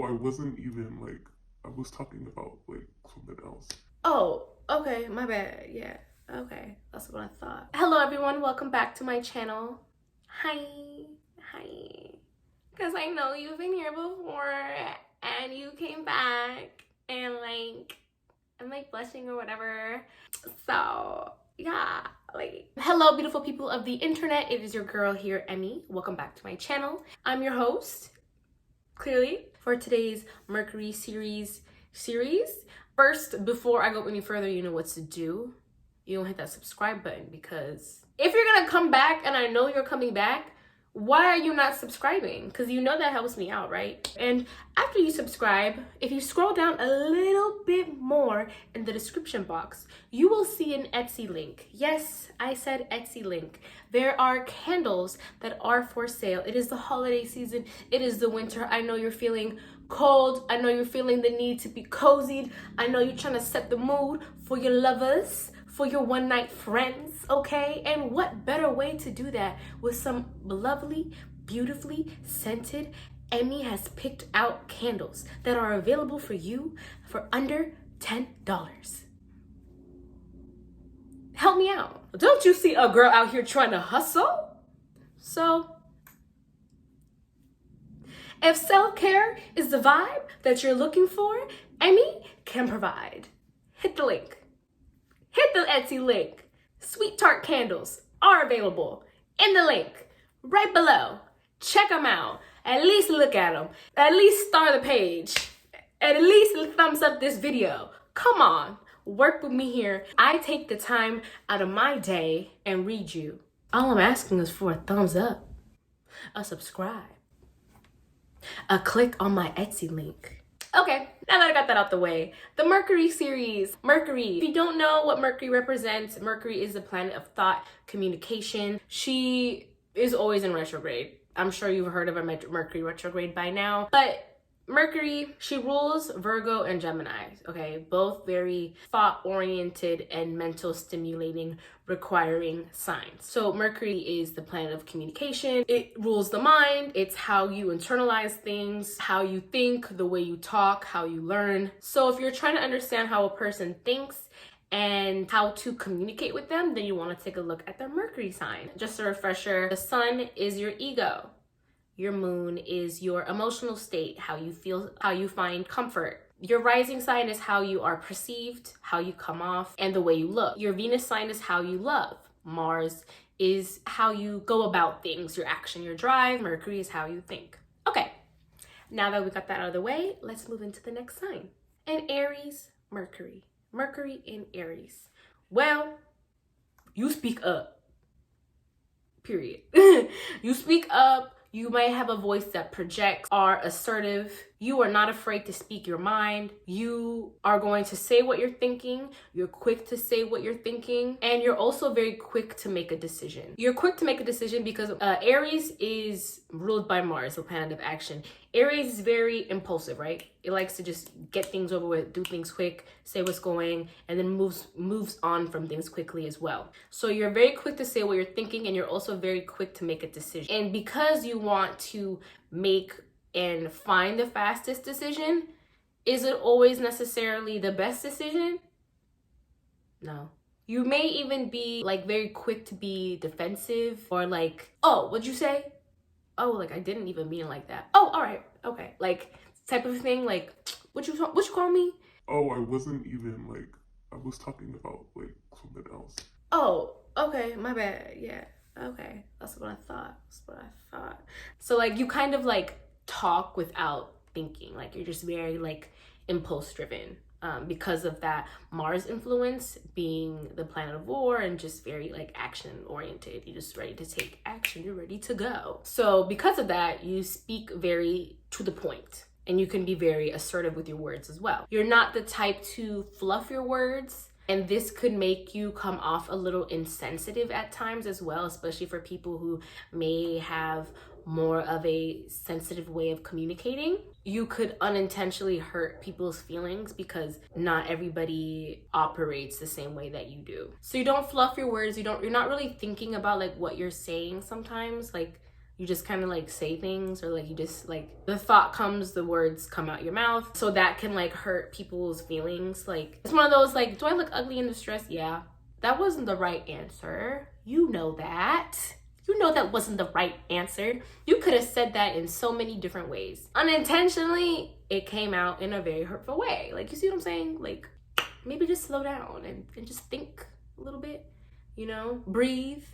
I wasn't even like, I was talking about like something else. Oh, okay, my bad. Yeah, okay, that's what I thought. Hello everyone, welcome back to my channel. Hi. Because I know you've been here before and you came back and I'm like blushing or whatever. So yeah, like hello beautiful people of the internet. It is your girl here, Emmy. Welcome back to my channel. I'm your host, clearly, for today's Mercury series. First, before I go any further, you know what to do. You don't hit that subscribe button, because if you're gonna come back and I know you're coming back, why are you not subscribing? Because you know that helps me out, right? And after you subscribe, if you scroll down a little bit more in the description box, you will see an Etsy link. Yes, I said Etsy link. There are candles that are for sale. It is the holiday season. It is the winter. I know you're feeling cold. I know you're feeling the need to be cozied. I know you're trying to set the mood for your lovers, for your one night friends, okay? And what better way to do that with some lovely, beautifully scented, Emmy has picked out candles that are available for you for under $10. Help me out. Don't you see a girl out here trying to hustle? So, if self-care is the vibe that you're looking for, Emmy can provide. Hit the link. Hit the Etsy link. Sweet Tart candles are available in the link right below. Check them out. At least look at them. At least star the page. At least thumbs up this video. Come on, work with me here. I take the time out of my day and read you. All I'm asking is for a thumbs up, a subscribe, a click on my Etsy link. Okay, now that I got that out the way, the Mercury series. Mercury, if you don't know what Mercury represents, Mercury is the planet of thought, communication. She is always in retrograde. I'm sure you've heard of a Mercury retrograde by now, but Mercury, she rules Virgo and Gemini, okay? Both very thought-oriented and mental stimulating, requiring signs. So Mercury is the planet of communication. It rules the mind. It's how you internalize things, how you think, the way you talk, how you learn. So if you're trying to understand how a person thinks and how to communicate with them, then you want to take a look at their Mercury sign. Just a refresher, the sun is your ego. Your moon is your emotional state, how you feel, how you find comfort. Your rising sign is how you are perceived, how you come off, and the way you look. Your Venus sign is how you love. Mars is how you go about things, your action, your drive. Mercury is how you think. Okay, now that we got that out of the way, let's move into the next sign. And Aries, Mercury. Mercury in Aries. Well, you speak up. Period. You speak up. You might have a voice that projects, are assertive. You are not afraid to speak your mind. You are going to say what you're thinking. You're quick to say what you're thinking. And you're also very quick to make a decision. You're quick to make a decision because Aries is ruled by Mars, the planet of action. Aries is very impulsive, right? It likes to just get things over with, do things quick, say what's going, and then moves on from things quickly as well. So you're very quick to say what you're thinking, and you're also very quick to make a decision. And because you want to make and find the fastest decision, is it always necessarily the best decision? No. You may even be like very quick to be defensive, or like, oh, what'd you say? Oh, like I didn't even mean it like that. Oh, all right, okay. Like type of thing, like what you call me? Oh, I wasn't even like, I was talking about like something else. Oh, okay, my bad. Yeah. Okay. That's what I thought. So like you kind of like talk without thinking. Like you're just very like impulse driven. Because of that Mars influence being the planet of war and just very like action oriented. You're just ready to take action. You're ready to go. So because of that, you speak very to the point, and you can be very assertive with your words as well. You're not the type to fluff your words, and this could make you come off a little insensitive at times as well, especially for people who may have more of a sensitive way of communicating. You could unintentionally hurt people's feelings because not everybody operates the same way that you do. So you don't fluff your words. You're not really thinking about like what you're saying sometimes. Like You just kind of like say things, or like you just like the thought comes, the words come out your mouth. So that can like hurt people's feelings. Like it's one of those like, do I look ugly in distress? Yeah. That wasn't the right answer. You know that. You know that wasn't the right answer. You could have said that in so many different ways. Unintentionally, it came out in a very hurtful way. Like, you see what I'm saying? Like, maybe just slow down and just think a little bit, you know? Breathe,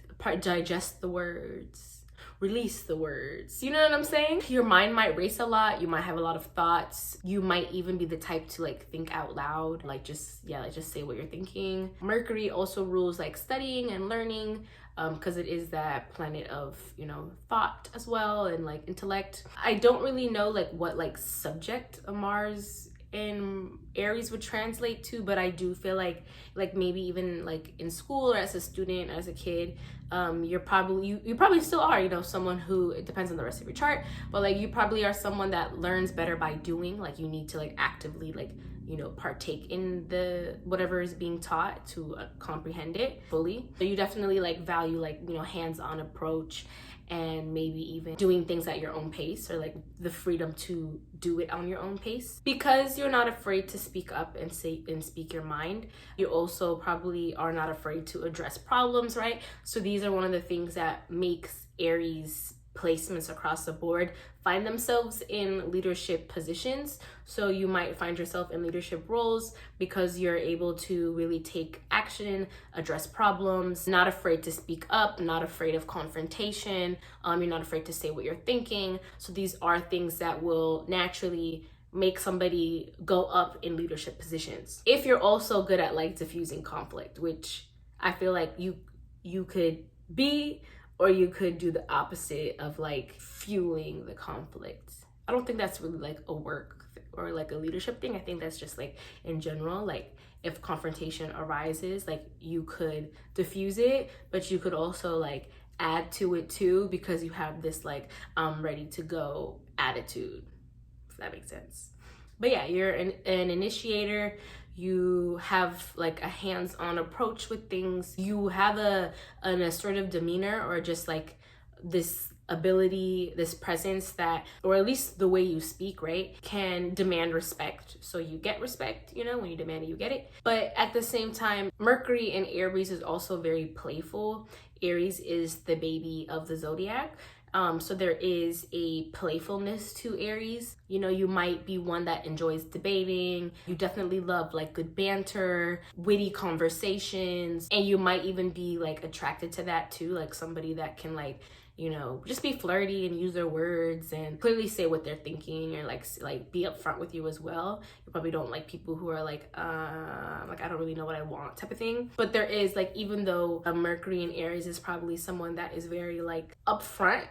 digest the words, release the words. You know what I'm saying? Your mind might race a lot. You might have a lot of thoughts. You might even be the type to like think out loud. Like just say what you're thinking. Mercury also rules like studying and learning, because it is that planet of, you know, thought as well, and like intellect. I don't really know like what like subject of Mars in Aries would translate to, but I do feel like maybe even like in school or as a student, as a kid, you probably still are, you know, someone who, it depends on the rest of your chart, but like you probably are someone that learns better by doing. Like you need to like actively like, you know, partake in the whatever is being taught to comprehend it fully. So you definitely like value like, you know, hands-on approach, and maybe even doing things at your own pace, or like the freedom to do it on your own pace, because you're not afraid to speak up and speak your mind. You also probably are not afraid to address problems, right? So these are one of the things that makes Aries placements across the board find themselves in leadership positions. So you might find yourself in leadership roles because you're able to really take action, address problems, not afraid to speak up, not afraid of confrontation. You're not afraid to say what you're thinking. So these are things that will naturally make somebody go up in leadership positions. If you're also good at like diffusing conflict, which I feel like you could be, or you could do the opposite of like fueling the conflict. I don't think that's really like a work or like a leadership thing. I think that's just like in general, like if confrontation arises, like you could diffuse it, but you could also like add to it too, because you have this like ready to go attitude, if that makes sense. But yeah, you're an initiator. You have like a hands-on approach with things. You have an assertive demeanor, or just like this ability, this presence that, or at least the way you speak, right, can demand respect. So you get respect, you know, when you demand it, you get it. But at the same time, Mercury in Aries is also very playful. Aries is the baby of the zodiac. So there is a playfulness to Aries. You know, you might be one that enjoys debating. You definitely love like good banter, witty conversations, and you might even be like attracted to that too, like somebody that can like, you know, just be flirty and use their words and clearly say what they're thinking, or like be upfront with you as well. You probably don't like people who are like I don't really know what I want type of thing. But there is like, even though a Mercury in Aries is probably someone that is very like upfront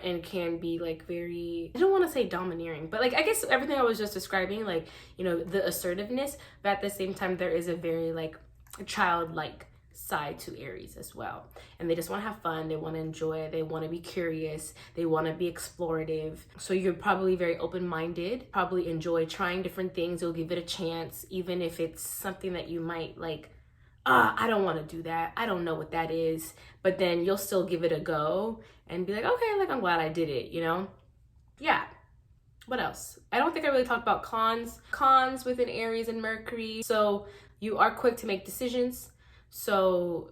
and can be like very, I don't want to say domineering, but like I guess everything I was just describing, like, you know, the assertiveness, but at the same time there is a very like childlike side to Aries as well. And they just want to have fun, they want to enjoy, they want to be curious, they want to be explorative. So you're probably very open-minded, probably enjoy trying different things. You'll give it a chance, even if it's something that you might like, I don't want to do that, I don't know what that is, but then you'll still give it a go and be like, okay, like I'm glad I did it, you know? Yeah. What else? I don't think I really talked about cons within Aries and Mercury. So you are quick to make decisions. So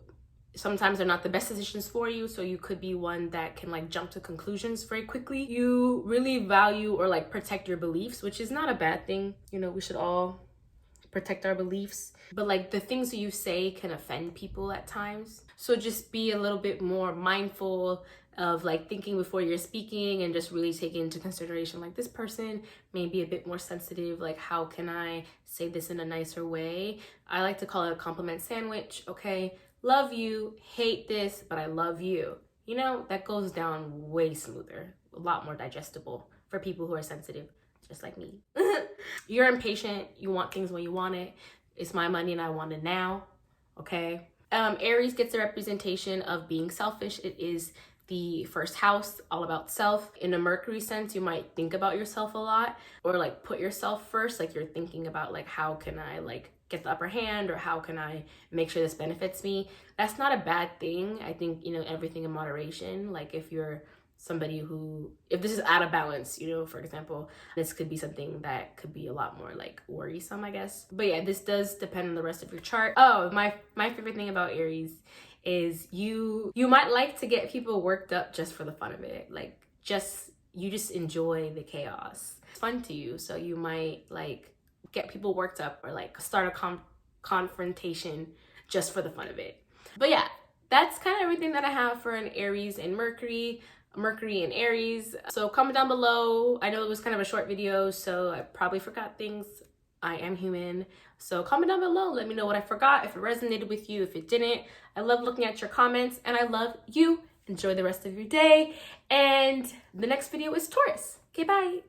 sometimes they're not the best decisions for you. So you could be one that can like jump to conclusions very quickly. You really value or like protect your beliefs, which is not a bad thing. You know, we should all protect our beliefs, but like the things that you say can offend people at times. So just be a little bit more mindful of like thinking before you're speaking, and just really taking into consideration like, this person may be a bit more sensitive, like how can I say this in a nicer way? I like to call it a compliment sandwich. Okay, love you, hate this, but I love you. You know, that goes down way smoother, a lot more digestible for people who are sensitive, just like me. You're impatient, you want things when you want it. It's my money and I want it now, okay? Aries gets a representation of being selfish. It is the first house, all about self. In a Mercury sense, you might think about yourself a lot, or like put yourself first. Like you're thinking about like, how can I like get the upper hand, or how can I make sure this benefits me? That's not a bad thing. I think, you know, everything in moderation. Like if you're somebody who, if this is out of balance, you know, for example, this could be something that could be a lot more like worrisome, I guess. But yeah, this does depend on the rest of your chart. Oh, my favorite thing about Aries is you might like to get people worked up just for the fun of it. Like, you just enjoy the chaos. It's fun to you, so you might like get people worked up or like start a confrontation just for the fun of it. But yeah, that's kind of everything that I have for an Aries and Mercury and Aries. So comment down below. I know it was kind of a short video, so I probably forgot things. I am human. So comment down below. Let me know what I forgot, if it resonated with you, if it didn't. I love looking at your comments, and I love you. Enjoy the rest of your day. And the next video is Taurus. Okay, bye.